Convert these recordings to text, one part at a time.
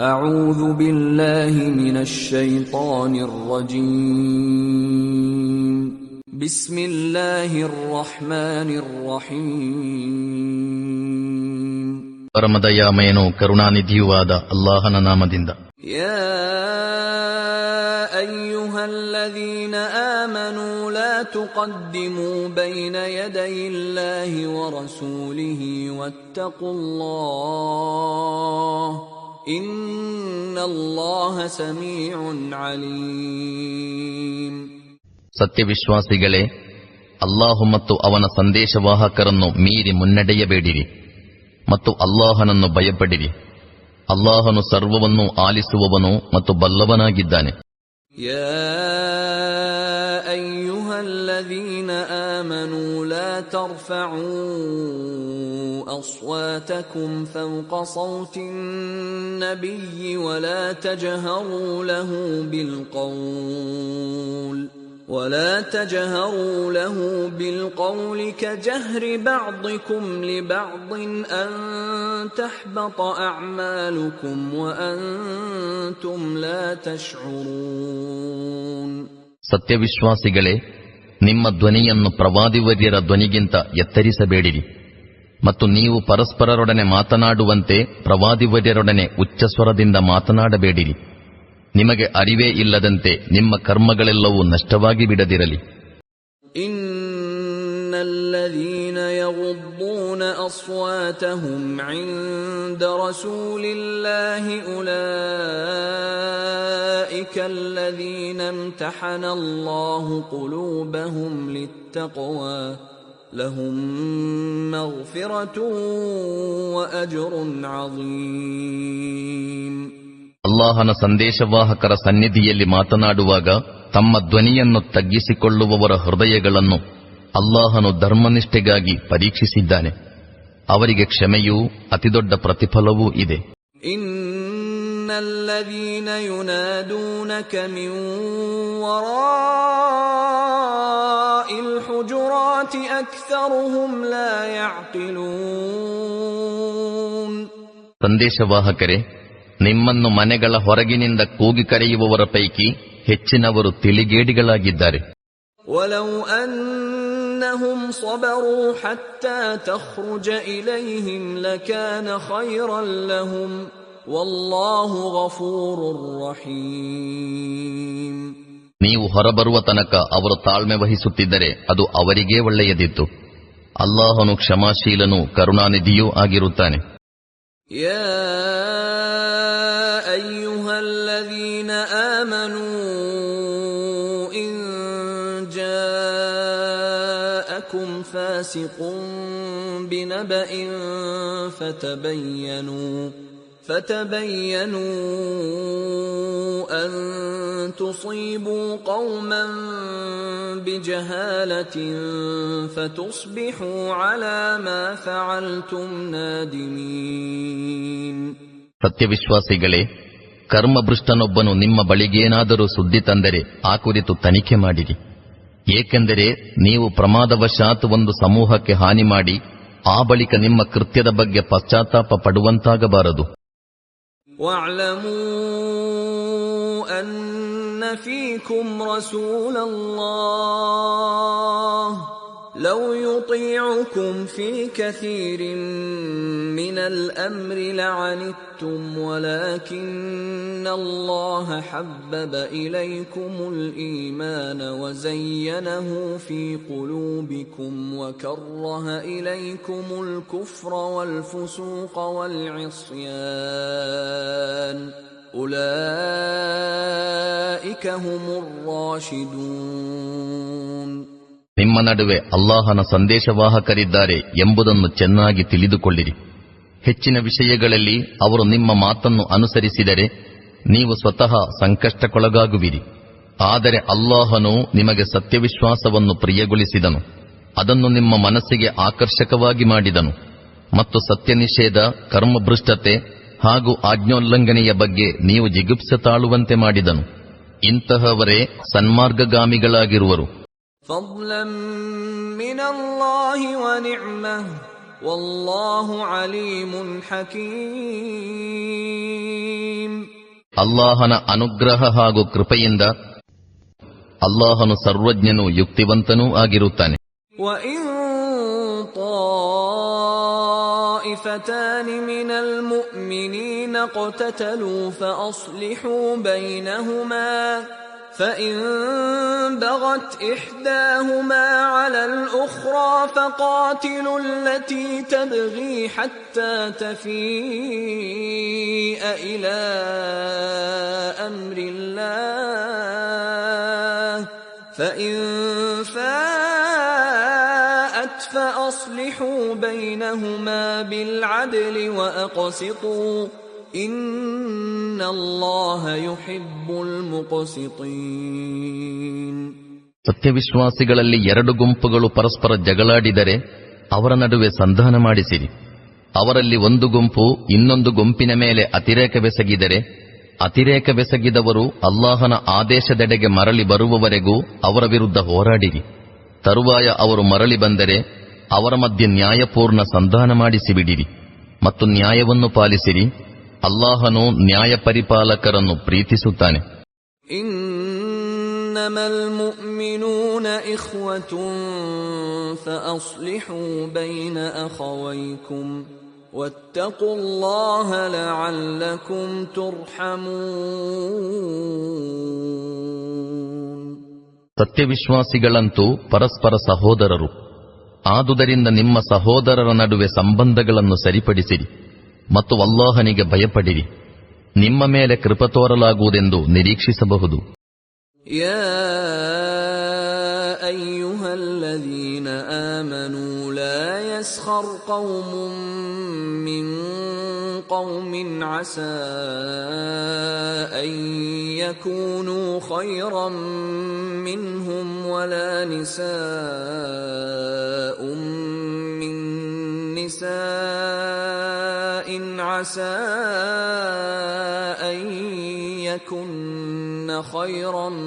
أعوذ بالله من الشيطان الرجيم بسم الله الرحمن الرحيم ಪರಮದಯಾಮಯನೂ ಕರುಣಾನಿಧಿಯೂ ಆದ ಅಲ್ಲಾಹನ ನಾಮದಿಂದ. ಯಾ أيها الذين آمنوا لا تقدموا بين يدي الله ورسوله واتقوا الله إن الله سميع عليم. ಸತ್ಯವಿಶ್ವಾಸಿಗಳೇ, ಅಲ್ಲಾಹು ಮತ್ತು ಅವನ ಸಂದೇಶವಾಹಕರನ್ನು ಮೀರಿ ಮುನ್ನಡೆಯಬೇಡಿರಿ ಮತ್ತು ಅಲ್ಲಾಹನನ್ನು ಭಯಪಡಿರಿ. ಅಲ್ಲಾಹನು ಸರ್ವವನ್ನೂ ಆಲಿಸುವವನು ಮತ್ತು ಬಲ್ಲವನಾಗಿದ್ದಾನೆ. يا أيها الذين آمنوا لا ترفعوا أصواتكم فوق صوت النبي ولا تجهروا له بالقول كجهر بعضكم لبعض أن تحبط أعمالكم وأنتم لا تشعرون. ಸತ್ಯವಿಶ್ವಾಸಿಗಳೇ, ನಿಮ್ಮ ಧ್ವನಿಯನ್ನು ಪ್ರವಾದಿವರ್ಯರ ಧ್ವನಿಗಿಂತ ಎತ್ತರಿಸಬೇಡಿರಿ ಮತ್ತು ನೀವು ಪರಸ್ಪರರೊಡನೆ ಮಾತನಾಡುವಂತೆ ಪ್ರವಾದಿವರ್ಯರೊಡನೆ ಉಚ್ಚಸ್ವರದಿಂದ ಮಾತನಾಡಬೇಡಿರಿ. ನಿಮಗೆ ಅರಿವೇ ಇಲ್ಲದಂತೆ ನಿಮ್ಮ ಕರ್ಮಗಳೆಲ್ಲವೂ ನಷ್ಟವಾಗಿ ಬಿಡದಿರಲಿ. ಇನ್ನಲ್ಲದೀನ ಯಗುದ್ದೂನ ಅಸ್ವಾತಹುಂ ಇಂದ ರಸೂಲಿಲ್ಲಾಹಿ ಉಲೈಕ ಅಲ್ಲದೀನ ಇಮ್ತಹನ ಅಲ್ಲಾಹು ಕುಲೂಬಹುಂ ಲಿತ್ತಕ್ವಾ ಲಹುಂ ಮಗ್ಫಿರತುನ್ ವ ಅಜ್ರುನ್ ಅಜೀಮ್. ಅಲ್ಲಾಹನ ಸಂದೇಶವಾಹಕರ ಸನ್ನಿಧಿಯಲ್ಲಿ ಮಾತನಾಡುವಾಗ ತಮ್ಮ ಧ್ವನಿಯನ್ನು ತಗ್ಗಿಸಿಕೊಳ್ಳುವವರ ಹೃದಯಗಳನ್ನು ಅಲ್ಲಾಹನು ಧರ್ಮನಿಷ್ಠೆಗಾಗಿ ಪರೀಕ್ಷಿಸಿದ್ದಾನೆ. ಅವರಿಗೆ ಕ್ಷಮೆಯೂ ಅತಿದೊಡ್ಡ ಪ್ರತಿಫಲವೂ ಇದೆ. ಇನ್ನಲ್ಲದೀನ ಯುನಾದೂನಕ ಮಿನ್ ವರಾಇಲ್ ಹುಜುರಾತಿ ಅಕ್ಸರುಹುಂ ಲಾ ಯಅಕಿಲೂನ್. ಸಂದೇಶವಾಹಕರೇ, ನಿಮ್ಮನ್ನು ಮನೆಗಳ ಹೊರಗಿನಿಂದ ಕೂಗಿ ಕರೆಯುವವರ ಪೈಕಿ ಹೆಚ್ಚಿನವರು ತಿಳಿಗೇಡಿಗಳಾಗಿದ್ದಾರೆ. ವಲೌ ಅನ್ನಹುಂ ಸಬರೂ ಹತ್ತಾ ತಖ್ರುಜ ಇಲೈಹಿಂ ಲಕಾನ ಖೈರನ್ ಲಹುಂ ವಲ್ಲಾಹು ಗಫೂರುರ್ ರಹೀಮ್. ನೀವು ಹೊರಬರುವ ತನಕ ಅವರು ತಾಳ್ಮೆ ವಹಿಸುತ್ತಿದ್ದರೆ ಅದು ಅವರಿಗೇ ಒಳ್ಳೆಯದಿತ್ತು. ಅಲ್ಲಾಹನು ಕ್ಷಮಾಶೀಲನೂ ಕರುಣಾನಿಧಿಯೂ ಆಗಿರುತ್ತಾನೆ. أيها الذين آمنوا إن جاءكم فاسق بنبأ فتبينوا أن تصيبوا قوما بجهالة فتصبحوا على ما فعلتم نادمين. ಸತ್ಯವಿಶ್ವಾಸಿಗಳೇ, ಕರ್ಮಭೃಷ್ಟನೊಬ್ಬನು ನಿಮ್ಮ ಬಳಿಗೇನಾದರೂ ಸುದ್ದಿ ತಂದರೆ ಆ ಕುರಿತು ತನಿಖೆ ಮಾಡಿರಿ. ಏಕೆಂದರೆ ನೀವು ಪ್ರಮಾದವಶಾತ್ ಒಂದು ಸಮೂಹಕ್ಕೆ ಹಾನಿ ಮಾಡಿ ಆ ಬಳಿಕ ನಿಮ್ಮ ಕೃತ್ಯದ ಬಗ್ಗೆ ಪಶ್ಚಾತ್ತಾಪ ಪಡುವಂತಾಗಬಾರದು. ವಅಲಮೂ ಅನ್ನ ಫೀಕುಂ ರಸೂಲಲ್ಲಾಹ್ لو يطيعكم في كثير من الأمر لعنتم ولكن الله حبب إليكم الإيمان وزينه في قلوبكم وكره إليكم الكفر والفسوق والعصيان أولئك هم الراشدون. ನಿಮ್ಮ ನಡುವೆ ಅಲ್ಲಾಹನ ಸಂದೇಶವಾಹಕರಿದ್ದಾರೆ ಎಂಬುದನ್ನು ಚೆನ್ನಾಗಿ ತಿಳಿದುಕೊಳ್ಳಿರಿ. ಹೆಚ್ಚಿನ ವಿಷಯಗಳಲ್ಲಿ ಅವರು ನಿಮ್ಮ ಮಾತನ್ನು ಅನುಸರಿಸಿದರೆ ನೀವು ಸ್ವತಃ ಸಂಕಷ್ಟಕ್ಕೊಳಗಾಗುವಿರಿ. ಆದರೆ ಅಲ್ಲಾಹನು ನಿಮಗೆ ಸತ್ಯವಿಶ್ವಾಸವನ್ನು ಪ್ರಿಯಗೊಳಿಸಿದನು, ಅದನ್ನು ನಿಮ್ಮ ಮನಸ್ಸಿಗೆ ಆಕರ್ಷಕವಾಗಿ ಮಾಡಿದನು ಮತ್ತು ಸತ್ಯನಿಷೇಧ, ಕರ್ಮಭೃಷ್ಟತೆ ಹಾಗೂ ಆಜ್ಞೋಲ್ಲಂಘನೆಯ ಬಗ್ಗೆ ನೀವು ಜಿಗುಪ್ಸೆ ತಾಳುವಂತೆ ಮಾಡಿದನು. ಇಂತಹವರೇ ಸನ್ಮಾರ್ಗಗಾಮಿಗಳಾಗಿರುವರು. فضلا من الله ونعمه والله عليم حكيم. ಅಲ್ಲಾಹನ ಅನುಗ್ರಹ ಹಾಗೂ ಕೃಪೆಯಿಂದ ಅಲ್ಲಾಹನು ಸರ್ವಜ್ಞನೂ ಯುಕ್ತಿವಂತನೂ ಆಗಿರುತ್ತಾನೆ. طائفتان من المؤمنين اقتتلوا فأصلحوا بينهما فإن بغت إحداهما على الأخرى فقاتلوا التي تبغي حتى تفيء إلى أمر الله فإن فاءت فأصلحوا بينهما بالعدل وأقسطوا إن الله يحب المقسطين. ಸತ್ಯವಿಶ್ವಾಸಿಗಳಲ್ಲಿ ಎರಡು ಗುಂಪುಗಳು ಪರಸ್ಪರ ಜಗಳಾಡಿದರೆ ಅವರ ನಡುವೆ ಸಂಧಾನ ಮಾಡಿಸಿರಿ. ಅವರಲ್ಲಿ ಒಂದು ಗುಂಪು ಇನ್ನೊಂದು ಗುಂಪಿನ ಮೇಲೆ ಅತಿರೇಕವೆಸಗಿದರೆ ಅತಿರೇಕವೆಸಗಿದವರು ಅಲ್ಲಾಹನ ಆದೇಶದೆಡೆಗೆ ಮರಳಿ ಬರುವವರೆಗೂ ಅವರ ವಿರುದ್ಧ ಹೋರಾಡಿರಿ. ತರುವಾಯ ಅವರು ಮರಳಿ ಬಂದರೆ ಅವರ ಮಧ್ಯೆ ನ್ಯಾಯಪೂರ್ಣ ಸಂಧಾನ ಮಾಡಿಸಿಬಿಡಿರಿ ಮತ್ತು ನ್ಯಾಯವನ್ನು ಪಾಲಿಸಿರಿ. ಅಲ್ಲಾಹನು ನ್ಯಾಯ ಪರಿಪಾಲಕರನ್ನು ಪ್ರೀತಿಸುತ್ತಾನೆ. ಇನ್ನಮಲ್ ಮುಅ್ಮಿನೂನ ಇಖ್ವತುನ್ ಫಅಸ್ಲಿಹೂ ಬೈನ ಅಖವೈಕುಂ ವತ್ತಖುಲ್ಲಾಹ ಲಅಲ್ಲಕುಂ ತುರ್ಹಮೂನ್. ಸತ್ಯವಿಶ್ವಾಸಿಗಳಂತೂ ಪರಸ್ಪರ ಸಹೋದರರು. ಆದುದರಿಂದ ನಿಮ್ಮ ಸಹೋದರರ ನಡುವೆ ಸಂಬಂಧಗಳನ್ನು ಸರಿಪಡಿಸಿರಿ ಮತ್ತು ಅಲ್ಲಾಹನಿಗೆ ಭಯಪಡಿರಿ. ನಿಮ್ಮ ಮೇಲೆ ಕೃಪೆ ತೋರಲಾಗುವುದೆಂದು ನಿರೀಕ್ಷಿಸಬಹುದು. ಯಾ ಅಯ್ಯುಹಲ್ಲದೀನ ಆಮನೂ ಲಾ ಯಸ್ಖರ್ ಕೌಮುಂ ಮಿನ್ ಕೌಮಿನ್ ಅಸಾ ಅನ್ ಯಕೂನೂ ಖೈರಂ ಮಿನ್ಹುಂ ವಲಾ ನಿಸಾኡಂ ಮಿನ್ ನಿಸಾಇನ್ ಅಸಾ ಅನ್ ಯಕುನ್ನ ಖೈರಂ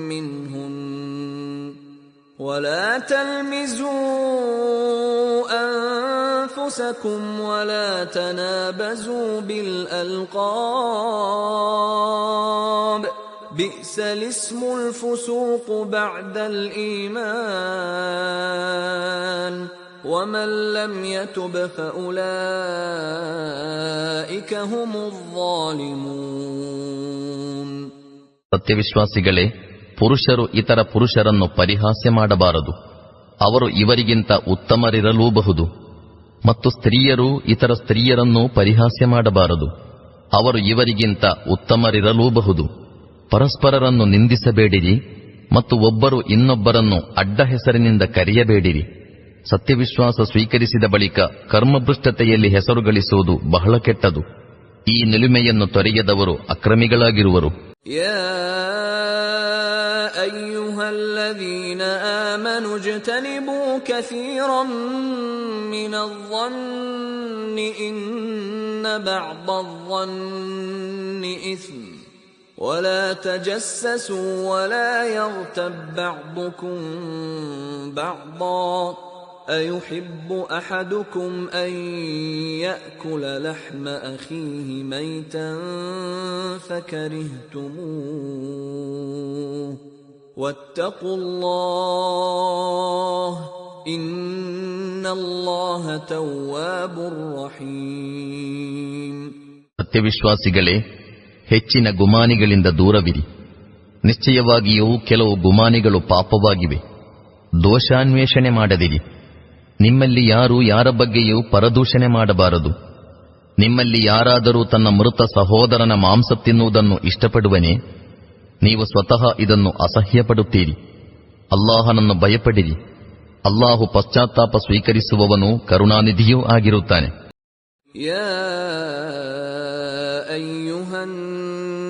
ಮಿನ್ಹುನ್ ولا تلمزوا أنفسكم ولا تنابزوا بالألقاب بئس الاسم الفسوق بعد الإيمان ومن لم يتب فأولئك هم الظالمون. ಸತ್ಯವಿಶ್ವಾಸಿಗಳೇ, ಪುರುಷರು ಇತರ ಪುರುಷರನ್ನು ಪರಿಹಾಸ್ಯ ಮಾಡಬಾರದು, ಅವರು ಇವರಿಗಿಂತ ಉತ್ತಮರಿರಲೂಬಹುದು. ಮತ್ತು ಸ್ತ್ರೀಯರು ಇತರ ಸ್ತ್ರೀಯರನ್ನು ಪರಿಹಾಸ್ಯ ಮಾಡಬಾರದು, ಅವರು ಇವರಿಗಿಂತ ಉತ್ತಮರಿರಲೂಬಹುದು. ಪರಸ್ಪರರನ್ನು ನಿಂದಿಸಬೇಡಿರಿ ಮತ್ತು ಒಬ್ಬರು ಇನ್ನೊಬ್ಬರನ್ನು ಅಡ್ಡ ಹೆಸರಿನಿಂದ ಕರೆಯಬೇಡಿರಿ. ಸತ್ಯವಿಶ್ವಾಸ ಸ್ವೀಕರಿಸಿದ ಬಳಿಕ ಕರ್ಮಭ್ರಷ್ಟತೆಯಲ್ಲಿ ಹೆಸರು ಗಳಿಸುವುದು ಬಹಳ ಕೆಟ್ಟದು. ಈ ನಿಲುಮೆಯನ್ನು ತೊರೆಯದವರು ಅಕ್ರಮಿಗಳಾಗಿರುವರು. أيها الذين آمنوا اجتنبوا كثيرا من الظن إن بعض الظن إثم ولا تجسسوا ولا يغتب بعضكم بعضا أيحب أحدكم أن يأكل لحم أخيه ميتا فكرهتموه واتقوا الله إن الله تواب رحيم. ಸತ್ಯವಿಶ್ವಾಸಿಗಳೇ, ಹೆಚ್ಚಿನ ಗುಮಾನಿಗಳಿಂದ ದೂರವಿರಿ. ನಿಶ್ಚಯವಾಗಿಯೂ ಕೆಲವು ಗುಮಾನಿಗಳು ಪಾಪವಾಗಿವೆ. ದೋಷಾನ್ವೇಷಣೆ ಮಾಡದಿರಿ. ನಿಮ್ಮಲ್ಲಿ ಯಾರು ಯಾರ ಬಗ್ಗೆಯೂ ಪರದೂಷಣೆ ಮಾಡಬಾರದು. ನಿಮ್ಮಲ್ಲಿ ಯಾರಾದರೂ ತನ್ನ ಮೃತ ಸಹೋದರನ ಮಾಂಸ ತಿನ್ನುವುದನ್ನು ಇಷ್ಟಪಡುವನೇ? ನೀವು ಸ್ವತಃ ಇದನ್ನು ಅಸಹ್ಯಪಡುತ್ತೀರಿ. ಅಲ್ಲಾಹನನ್ನು ಭಯಪಡಿರಿ. ಅಲ್ಲಾಹು ಪಶ್ಚಾತ್ತಾಪ ಸ್ವೀಕರಿಸುವವನು ಕರುಣಾನಿಧಿಯೂ ಆಗಿರುತ್ತಾನೆ. ಯಾ ಅಯ್ಯುಹನ್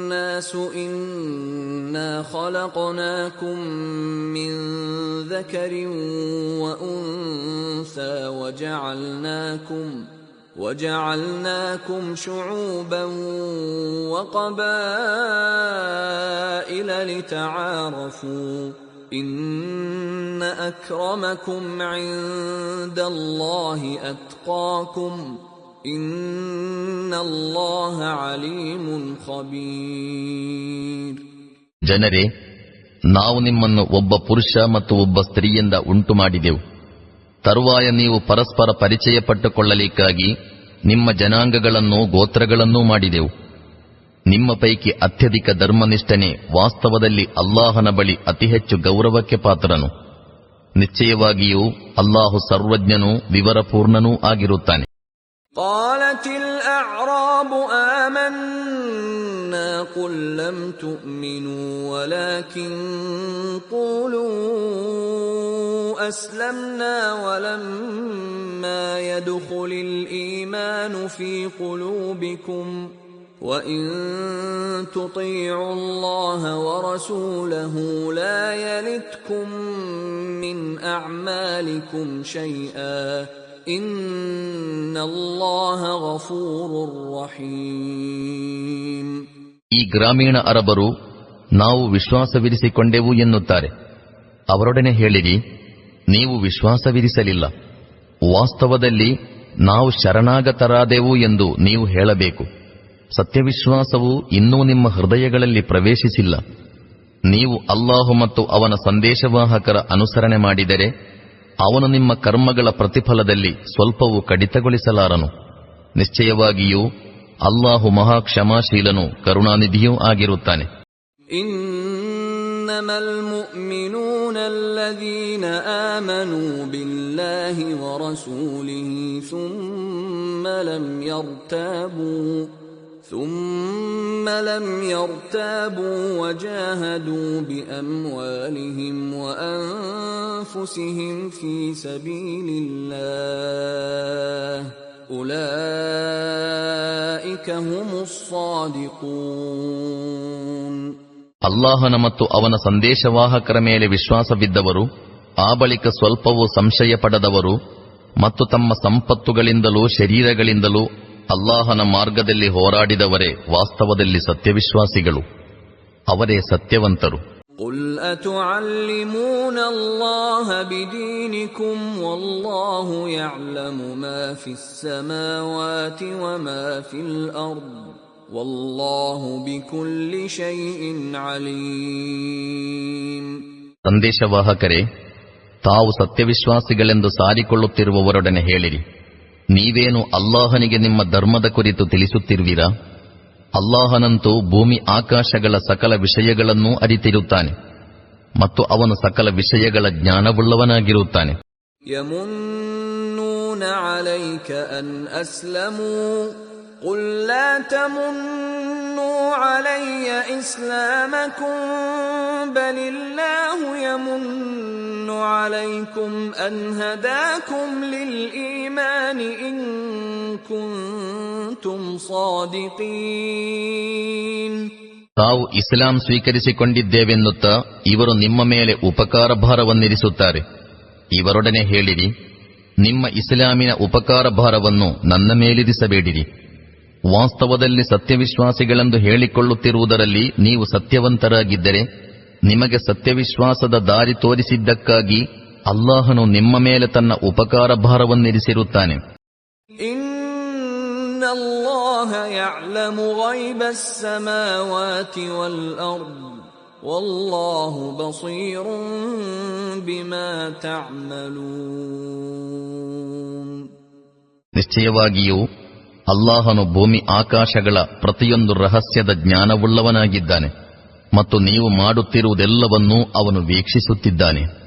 ನಾಸು ಇನ್ನಾ ಖಲಕ್ನಾಕುಂ ಮಿನ್ ذكرٍ وأنثى وجعلناكم شعوبا وقبائل لتعارفوا إن أكرمكم عند الله أتقاكم ಇನ್ನಲ್ಲಾಹ ಅಲೀಮುನ್ ಖಬೀರ್. ಜನರೇ, ನಾವು ನಿಮ್ಮನ್ನು ಒಬ್ಬ ಪುರುಷ ಮತ್ತು ಒಬ್ಬ ಸ್ತ್ರೀಯಿಂದ ಉಂಟು ಮಾಡಿದೆವು. ತರುವಾಯ ನೀವು ಪರಸ್ಪರ ಪರಿಚಯ ಪಟ್ಟುಕೊಳ್ಳಲಿಕ್ಕಾಗಿ ನಿಮ್ಮ ಜನಾಂಗಗಳನ್ನೂ ಗೋತ್ರಗಳನ್ನೂ ಮಾಡಿದೆವು. ನಿಮ್ಮ ಪೈಕಿ ಅತ್ಯಧಿಕ ಧರ್ಮನಿಷ್ಠನೇ ವಾಸ್ತವದಲ್ಲಿ ಅಲ್ಲಾಹನ ಬಳಿ ಅತಿ ಹೆಚ್ಚು ಗೌರವಕ್ಕೆ ಪಾತ್ರನು. ನಿಶ್ಚಯವಾಗಿಯೂ ಅಲ್ಲಾಹು ಸರ್ವಜ್ಞನೂ ವಿವರಪೂರ್ಣನೂ ಆಗಿರುತ್ತಾನೆ. قالت الأعراب آمنا قل لم تؤمنوا ولكن قولوا أسلمنا ولما يدخل الإيمان في قلوبكم وإن تطيعوا الله ورسوله لا يلتكم من أعمالكم شيئا ಇನ್ನಲ್ಲಾಹ ಗಫೂರುರ್ ರಹೀಮ್. ಈ ಗ್ರಾಮೀಣ ಅರಬರು ನಾವು ವಿಶ್ವಾಸವಿರಿಸಿಕೊಂಡೆವು ಎನ್ನುತ್ತಾರೆ. ಅವರೊಡನೆ ಹೇಳಿರಿ, ನೀವು ವಿಶ್ವಾಸವಿರಿಸಲಿಲ್ಲ. ವಾಸ್ತವದಲ್ಲಿ ನಾವು ಶರಣಾಗತರಾದೆವು ಎಂದು ನೀವು ಹೇಳಬೇಕು. ಸತ್ಯವಿಶ್ವಾಸವು ಇನ್ನೂ ನಿಮ್ಮ ಹೃದಯಗಳಲ್ಲಿ ಪ್ರವೇಶಿಸಿಲ್ಲ. ನೀವು ಅಲ್ಲಾಹು ಮತ್ತು ಅವನ ಸಂದೇಶವಾಹಕರ ಅನುಸರಣೆ ಮಾಡಿದರೆ ಅವನು ನಿಮ್ಮ ಕರ್ಮಗಳ ಪ್ರತಿಫಲದಲ್ಲಿ ಸ್ವಲ್ಪವೂ ಕಡಿತಗೊಳಿಸಲಾರನು. ನಿಶ್ಚಯವಾಗಿಯೂ ಅಲ್ಲಾಹು ಮಹಾ ಕ್ಷಮಾಶೀಲನೂ ಕರುಣಾನಿಧಿಯೂ ಆಗಿರುತ್ತಾನೆ. ಇನ್ನಮಲ್ ಮುಅ್ಮಿನೂನ ಅಲ್ಲದೀನ ಆಮನೂ ಬಿಲ್ಲಾಹಿ ವರಸೂಲಿಹಿ ثم لم يرتابوا وجاهدوا بأموالهم وأنفسهم في سبيل الله أولئك هم الصادقون. ಅಲ್ಲಾಹನ ಮತ್ತು ಅವನ ಸಂದೇಶವಾಹಕರ ಮೇಲೆ ವಿಶ್ವಾಸವಿದ್ದವರು, ಆ ಬಳಿಕ ಸ್ವಲ್ಪವೂ ಸಂಶಯ ಪಡದವರು ಮತ್ತು ತಮ್ಮ ಸಂಪತ್ತುಗಳಿಂದಲೂ ಶರೀರಗಳಿಂದಲೂ ಅಲ್ಲಾಹನ ಮಾರ್ಗದಲ್ಲಿ ಹೋರಾಡಿದವರೇ ವಾಸ್ತವದಲ್ಲಿ ಸತ್ಯವಿಶ್ವಾಸಿಗಳು. ಅವರೇ ಸತ್ಯವಂತರು. قُلْ أَتُعَلِّمُونَ اللَّهَ بِدِينِكُمْ وَاللَّهُ يَعْلَمُ مَا فِي السَّمَاوَاتِ وَمَا فِي الْأَرْضِ وَاللَّهُ بِكُلِّ شَيْءٍ عَلِيمٌ. ಸಂದೇಶವಾಹಕರೇ, ತಾವು ಸತ್ಯವಿಶ್ವಾಸಿಗಳೆಂದು ಸಾರಿಕೊಳ್ಳುತ್ತಿರುವವರೊಡನೆ ಹೇಳಿರಿ, ನೀವೇನು ಅಲ್ಲಾಹನಿಗೆ ನಿಮ್ಮ ಧರ್ಮದ ಕುರಿತು ತಿಳಿಸುತ್ತಿರುವಿರಾ? ಅಲ್ಲಾಹನಂತೂ ಭೂಮಿ ಆಕಾಶಗಳ ಸಕಲ ವಿಷಯಗಳನ್ನೂ ಅರಿತಿರುತ್ತಾನೆ ಮತ್ತು ಅವನು ಸಕಲ ವಿಷಯಗಳ ಜ್ಞಾನವುಳ್ಳವನಾಗಿರುತ್ತಾನೆ. ಯಮುನ್ನೂನ ಅಲೈಕ ಅನ್ ಅಸ್ಲಮೂ قُلْ لَا تَمُنُّوا عَلَيَّ إِسْلَامَكُمْ بَلِ اللَّهُ يَمُنُّ عَلَيْكُمْ أَنْ هَدَاكُمْ لِلْإِيمَانِ إِن كُنتُمْ صَادِقِينَ. ತಾವು ಇಸ್ಲಾಂ ಸ್ವೀಕರಿಸಿಕೊಂಡಿದ್ದೇವೆನ್ನುತ್ತಾ ಇವರು ನಿಮ್ಮ ಮೇಲೆ ಉಪಕಾರ ಭಾರವನ್ನಿರಿಸುತ್ತಾರೆ. ಇವರೊಡನೆ ಹೇಳಿರಿ, ನಿಮ್ಮ ಇಸ್ಲಾಮಿನ ಉಪಕಾರ ಭಾರವನ್ನು ನನ್ನ ಮೇಲಿರಿಸಬೇಡಿರಿ. ವಾಸ್ತವದಲ್ಲಿ ಸತ್ಯವಿಶ್ವಾಸಿಗಳೆಂದು ಹೇಳಿಕೊಳ್ಳುತ್ತಿರುವುದರಲ್ಲಿ ನೀವು ಸತ್ಯವಂತರಾಗಿದ್ದರೆ ನಿಮಗೆ ಸತ್ಯವಿಶ್ವಾಸದ ದಾರಿ ತೋರಿಸಿದ್ದಕ್ಕಾಗಿ ಅಲ್ಲಾಹನು ನಿಮ್ಮ ಮೇಲೆ ತನ್ನ ಉಪಕಾರ ಭಾರವನ್ನಿರಿಸಿರುತ್ತಾನೆ. ಇನ್ನಲ್ಲಾಹ ಯಅಲಮು ಗೈಬಸ್ ಸಮಾವಾತಿ ವಲ್ ಅರ್ದ್ ವಲ್ಲಾಹು ಬಸೀರುಂ ಬಿಮಾ ತಅಮಲೂನ್. ನಿಶ್ಚಯವಾಗಿಯೂ ಅಲ್ಲಾಹನು ಭೂಮಿ ಆಕಾಶಗಳ ಪ್ರತಿಯೊಂದು ರಹಸ್ಯದ ಜ್ಞಾನವುಳ್ಳವನಾಗಿದ್ದಾನೆ ಮತ್ತು ನೀವು ಮಾಡುತ್ತಿರುವುದೆಲ್ಲವನ್ನೂ ಅವನು ವೀಕ್ಷಿಸುತ್ತಿದ್ದಾನೆ.